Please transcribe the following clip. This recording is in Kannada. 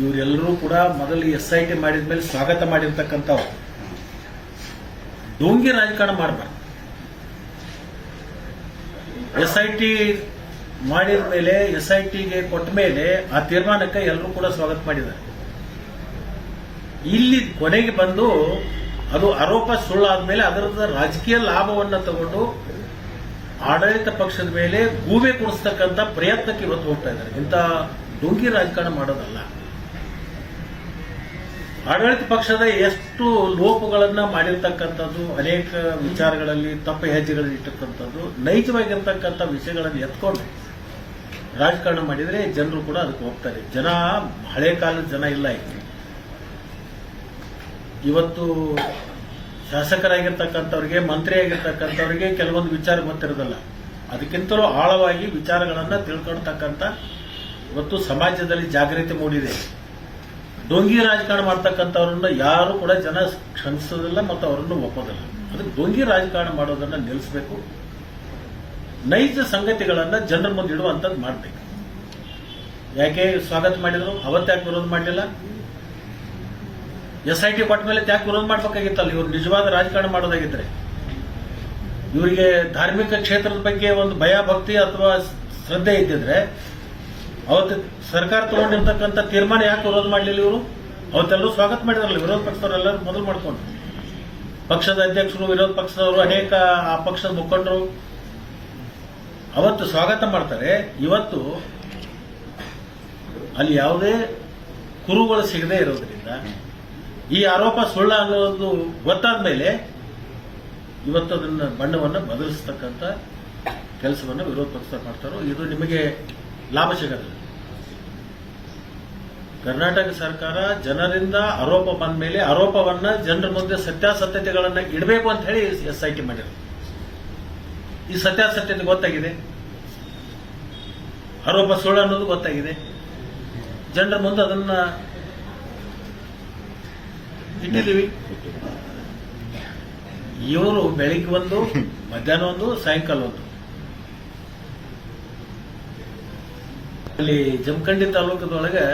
ಇವರೆಲ್ಲರೂ ಕೂಡ ಮೊದಲು SIT ಮಾಡಿದ ಮೇಲೆ ಸ್ವಾಗತ ಮಾಡಿರ್ತಕ್ಕಂಥವ್ರು. ಡೋಂಗಿ ರಾಜಕಾರಣ ಮಾಡಬಾರ್ದು. SIT ಮಾಡಿದ ಮೇಲೆ, SITಗೆ ಕೊಟ್ಟ ಮೇಲೆ ಆ ತೀರ್ಮಾನಕ್ಕೆ ಎಲ್ಲರೂ ಕೂಡ ಸ್ವಾಗತ ಮಾಡಿದ್ದಾರೆ. ಇಲ್ಲಿ ಕೊನೆಗೆ ಬಂದು ಅದು ಆರೋಪ ಸುಳ್ಳಾದ್ಮೇಲೆ ಅದರದ ರಾಜಕೀಯ ಲಾಭವನ್ನು ತಗೊಂಡು ಆಡಳಿತ ಪಕ್ಷದ ಮೇಲೆ ಗೂಬೆ ಕೊಡಿಸ್ತಕ್ಕಂಥ ಪ್ರಯತ್ನಕ್ಕೆ ಇವತ್ತು ಹೋಗ್ತಾ ಇದ್ದಾರೆ. ಇಂಥ ಡೋಂಗಿ ರಾಜಕಾರಣ ಮಾಡೋದಲ್ಲ. ಆಡಳಿತ ಪಕ್ಷದ ಎಷ್ಟು ಲೋಪಗಳನ್ನ ಮಾಡಿರ್ತಕ್ಕಂಥದ್ದು, ಅನೇಕ ವಿಚಾರಗಳಲ್ಲಿ ತಪ್ಪು ಹೆಜ್ಜೆಗಳನ್ನು ಇಟ್ಟಕ್ಕಂಥದ್ದು, ನೈಜವಾಗಿರ್ತಕ್ಕಂಥ ವಿಷಯಗಳನ್ನು ಎತ್ಕೊಂಡು ರಾಜಕಾರಣ ಮಾಡಿದರೆ ಜನರು ಕೂಡ ಅದಕ್ಕೆ ಹೋಗ್ತಾರೆ. ಜನ ಹಳೆ ಕಾಲದ ಜನ ಇಲ್ಲ. ಇವತ್ತು ಶಾಸಕರಾಗಿರ್ತಕ್ಕಂಥವ್ರಿಗೆ, ಮಂತ್ರಿ ಆಗಿರ್ತಕ್ಕಂಥವ್ರಿಗೆ ಕೆಲವೊಂದು ವಿಚಾರ ಗೊತ್ತಿರೋದಲ್ಲ. ಅದಕ್ಕಿಂತಲೂ ಆಳವಾಗಿ ವಿಚಾರಗಳನ್ನು ತಿಳ್ಕೊಳ್ತಕ್ಕಂಥ ಇವತ್ತು ಸಮಾಜದಲ್ಲಿ ಜಾಗೃತಿ ಮೂಡಿದೆ. ಡೋಂಗಿ ರಾಜಕಾರಣ ಮಾಡ್ತಕ್ಕಂಥವ್ರನ್ನ ಯಾರು ಕೂಡ ಜನ ಕ್ಷಮಿಸೋದಿಲ್ಲ ಮತ್ತು ಅವರನ್ನು ಒಪ್ಪೋದಿಲ್ಲ. ಅದಕ್ಕೆ ಡೋಂಗಿ ರಾಜಕಾರಣ ಮಾಡೋದನ್ನ ನಿಲ್ಲಿಸಬೇಕು. ನೈಜ ಸಂಗತಿಗಳನ್ನ ಜನರ ಮುಂದೆ ಇಡುವಂಥದ್ದು ಮಾಡಬೇಕು. ಯಾಕೆ ಸ್ವಾಗತ ಮಾಡಿದ್ರು, ಅವತ್ತ್ಯಾಕೆ ವಿರೋಧ ಮಾಡಲಿಲ್ಲ? SIT ಕೊಟ್ಟ ಮೇಲೆ ಯಾಕೆ ವಿರೋಧ ಮಾಡಬೇಕಾಗಿತ್ತಲ್ಲ? ಇವರು ನಿಜವಾದ ರಾಜಕಾರಣ ಮಾಡೋದಾಗಿದ್ರೆ, ಇವರಿಗೆ ಧಾರ್ಮಿಕ ಕ್ಷೇತ್ರದ ಬಗ್ಗೆ ಒಂದು ಭಯ, ಭಕ್ತಿ ಅಥವಾ ಶ್ರದ್ಧೆ ಇದ್ದಿದ್ರೆ ಅವತ್ತು ಸರ್ಕಾರ ತಗೊಂಡಿರ್ತಕ್ಕಂಥ ತೀರ್ಮಾನ ಯಾಕೆ ವಿರೋಧ ಮಾಡಲಿಲ್ಲ? ಇವರು ಅವತ್ತೆಲ್ಲರೂ ಸ್ವಾಗತ ಮಾಡಿದ್ರಲ್ಲ, ವಿರೋಧ ಪಕ್ಷದವರೆಲ್ಲರೂ ಮೊದಲು ಮಾಡ್ಕೊಂಡು. ಪಕ್ಷದ ಅಧ್ಯಕ್ಷರು, ವಿರೋಧ ಪಕ್ಷದವರು, ಅನೇಕ ಆ ಪಕ್ಷದ ಮುಖಂಡರು ಅವತ್ತು ಸ್ವಾಗತ ಮಾಡ್ತಾರೆ. ಇವತ್ತು ಅಲ್ಲಿ ಯಾವುದೇ ಕುರುಗಳು ಸಿಗದೇ ಇರೋದ್ರಿಂದ, ಈ ಆರೋಪ ಸುಳ್ಳು ಅನ್ನೋದು ಗೊತ್ತಾದ ಮೇಲೆ ಇವತ್ತು ಅದನ್ನ ಬಣ್ಣವನ್ನು ಬದಲಿಸ್ತಕ್ಕಂಥ ಕೆಲಸವನ್ನು ವಿರೋಧ ಪಕ್ಷ ಮಾಡ್ತಾರೋ. ಇದು ನಿಮಗೆ ಲಾಭ ಸಿಗೋದಿಲ್ಲ. ಕರ್ನಾಟಕ ಸರ್ಕಾರ ಜನರಿಂದ ಆರೋಪ ಬಂದ ಮೇಲೆ ಆರೋಪವನ್ನ ಜನರ ಮುಂದೆ ಸತ್ಯಾಸತ್ಯತೆಗಳನ್ನ ಇಡಬೇಕು ಅಂತ ಹೇಳಿ SIT ಮಾಡಿರೋದು. ಈ ಸತ್ಯಾಸತ್ಯತೆ ಗೊತ್ತಾಗಿದೆ, ಆರೋಪ ಸುಳ್ಳು ಅನ್ನೋದು ಗೊತ್ತಾಗಿದೆ. ಜನರ ಮುಂದೆ ಅದನ್ನ ಇಟ್ಟಿದ್ದೀವಿ. ಇವರು ಬೆಳಿಗ್ಗೆ ಒಂದು, ಮಧ್ಯಾಹ್ನ ಒಂದು, ಸಾಯಂಕಾಲ ಒಂದು. ಅಲ್ಲಿ ಜಮಖಂಡಿ ತಾಲೂಕದೊಳಗೆ